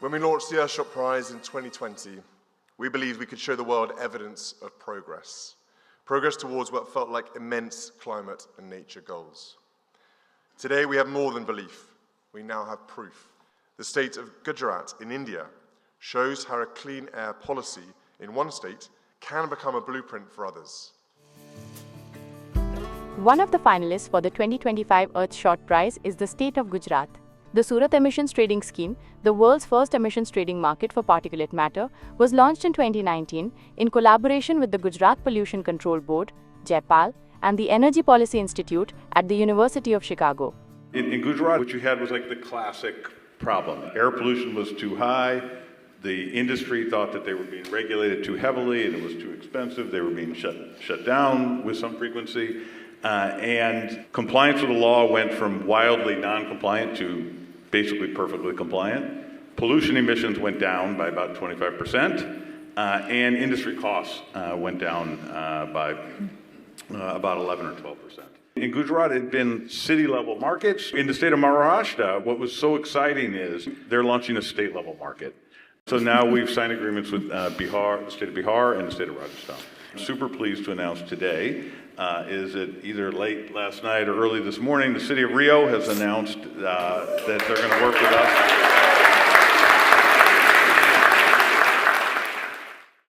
When we launched the Earthshot Prize in 2020, we believed we could show the world evidence of progress. Progress towards what felt like immense climate and nature goals. Today we have more than belief, we now have proof. The state of Gujarat in India shows how a clean air policy in one state can become a blueprint for others. One of the finalists for the 2025 Earthshot Prize is the state of Gujarat. The Surat Emissions Trading Scheme, the world's first emissions trading market for particulate matter, was launched in 2019 in collaboration with the Gujarat Pollution Control Board, JAIPAL, and the Energy Policy Institute at the University of Chicago. In Gujarat, what you had was like the classic problem. Air pollution was too high. The industry thought that they were being regulated too heavily and it was too expensive. They were being shut down with some frequency. And compliance with the law went from wildly non-compliant to basically perfectly compliant. Pollution emissions went down by about 25%, and industry costs went down by about 11 or 12%. In Gujarat, it had been city-level markets. In the state of Maharashtra, what was so exciting is they're launching a state-level market. So now we've signed agreements with Bihar, the state of Bihar, and the state of Rajasthan. I'm super pleased to announce today is that either late last night or early this morning, the city of Rio has announced that they're going to work with us.